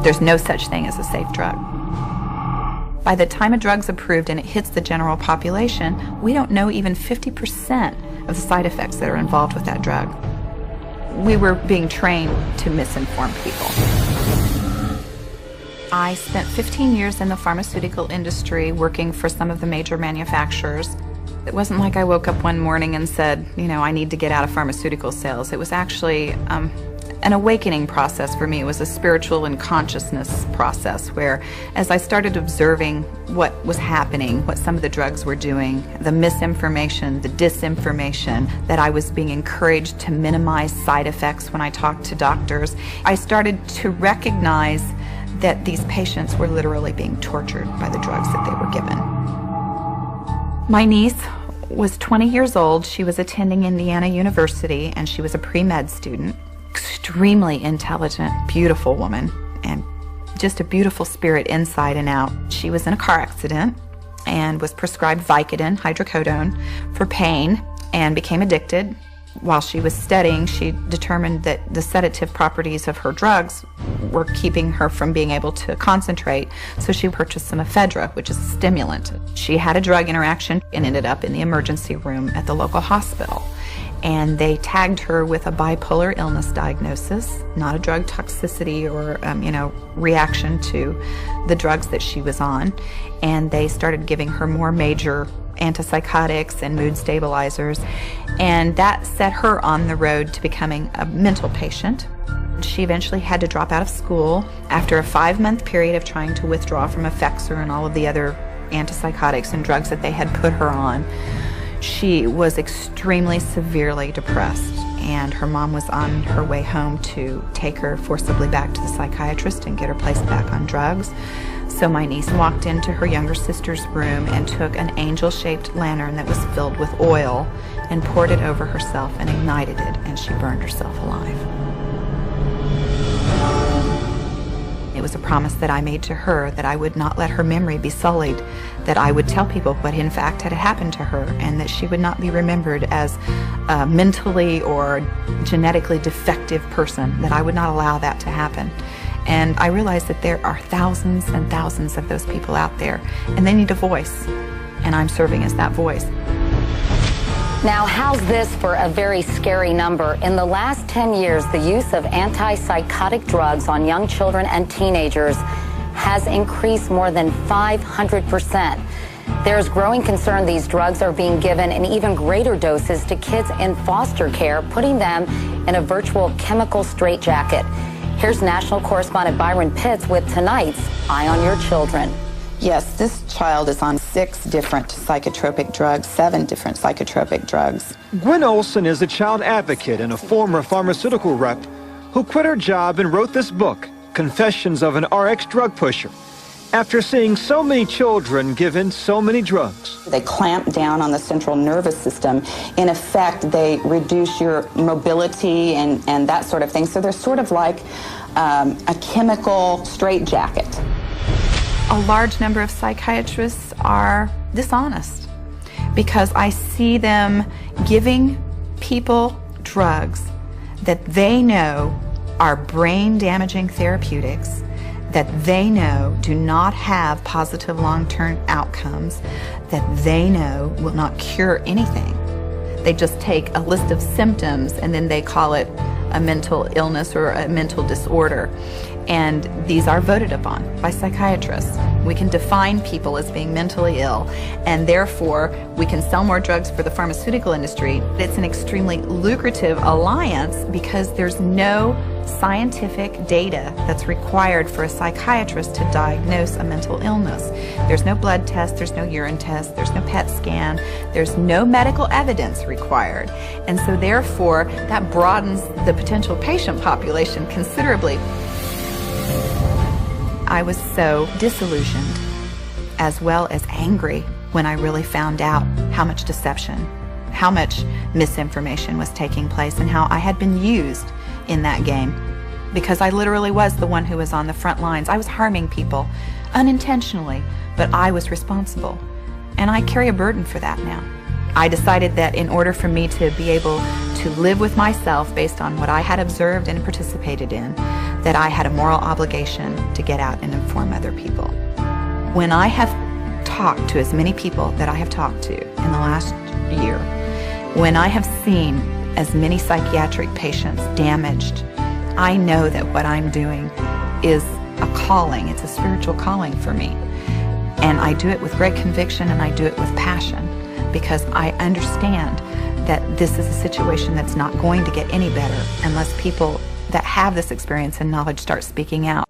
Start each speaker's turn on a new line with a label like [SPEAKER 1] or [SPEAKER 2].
[SPEAKER 1] There's no such thing as a safe drug. By the time a drug's approved and it hits the general population, we don't know even 50% of the side effects that are involved with that drug. We were being trained to misinform people. I spent 15 years in the pharmaceutical industry working for some of the major manufacturers. It wasn't like I woke up one morning and said, you know, I need to get out of pharmaceutical sales. It was actually an awakening process for me. It was a spiritual and consciousness process where, as I started observing what was happening, what some of the drugs were doing, the misinformation, the disinformation, that I was being encouraged to minimize side effects when I talked to doctors, I started to recognize that these patients were literally being tortured by the drugs that they were given. My niece was 20 years old. She was attending Indiana University, and she was a pre-med student. Extremely intelligent, beautiful woman, and just a beautiful spirit inside and out. She was in a car accident and was prescribed Vicodin, hydrocodone, for pain, and became addicted. While she was studying, she determined that the sedative properties of her drugs were keeping her from being able to concentrate, so she purchased some ephedra, which is a stimulant. She had a drug interaction and ended up in the emergency room at the local hospital. And they tagged her with a bipolar illness diagnosis, not a drug toxicity or reaction to the drugs that she was on. And they started giving her more major antipsychotics and mood stabilizers. And that set her on the road to becoming a mental patient. She eventually had to drop out of school after a 5-month period of trying to withdraw from Effexor and all of the other antipsychotics and drugs that they had put her on. She was extremely severely depressed, and her mom was on her way home to take her forcibly back to the psychiatrist and get her placed back on drugs. So my niece walked into her younger sister's room and took an angel-shaped lantern that was filled with oil and poured it over herself and ignited it, and she burned herself alive. It was a promise that I made to her that I would not let her memory be sullied, that I would tell people what in fact had happened to her, and that she would not be remembered as a mentally or genetically defective person, that I would not allow that to happen. And I realized that there are thousands and thousands of those people out there, and they need a voice, and I'm serving as that voice.
[SPEAKER 2] Now, how's this for a very scary number? In the last 10 years, the use of antipsychotic drugs on young children and teenagers has increased more than 500%. There's growing concern these drugs are being given in even greater doses to kids in foster care, putting them in a virtual chemical straitjacket. Here's national correspondent Byron Pitts with tonight's Eye on Your Children.
[SPEAKER 3] Yes, this child is on 6 different psychotropic drugs, 7 different psychotropic drugs.
[SPEAKER 4] Gwen Olson is a child advocate and a former pharmaceutical rep who quit her job and wrote this book, Confessions of an RX Drug Pusher, after seeing so many children given so many drugs.
[SPEAKER 3] They clamp down on the central nervous system. In effect, they reduce your mobility and that sort of thing. So they're sort of like a chemical straitjacket.
[SPEAKER 1] A large number of psychiatrists are dishonest because I see them giving people drugs that they know are brain-damaging therapeutics, that they know do not have positive long-term outcomes, that they know will not cure anything. They just take a list of symptoms and then they call it a mental illness or a mental disorder. And these are voted upon by psychiatrists. We can define people as being mentally ill, and therefore we can sell more drugs for the pharmaceutical industry. It's an extremely lucrative alliance because there's no scientific data that's required for a psychiatrist to diagnose a mental illness. There's no blood test, there's no urine test, there's no PET scan, there's no medical evidence required. And so therefore that broadens the potential patient population considerably. I was so disillusioned as well as angry when I really found out how much deception, how much misinformation was taking place, and how I had been used in that game. Because I literally was the one who was on the front lines. I was harming people unintentionally, but I was responsible. And I carry a burden for that now. I decided that in order for me to be able to live with myself based on what I had observed and participated in, that I had a moral obligation to get out and inform other people. When I have talked to as many people that I have talked to in the last year, when I have seen as many psychiatric patients damaged, I know that what I'm doing is a calling. It's a spiritual calling for me. And I do it with great conviction, and I do it with passion, because I understand that this is a situation that's not going to get any better unless people that have this experience and knowledge start speaking out.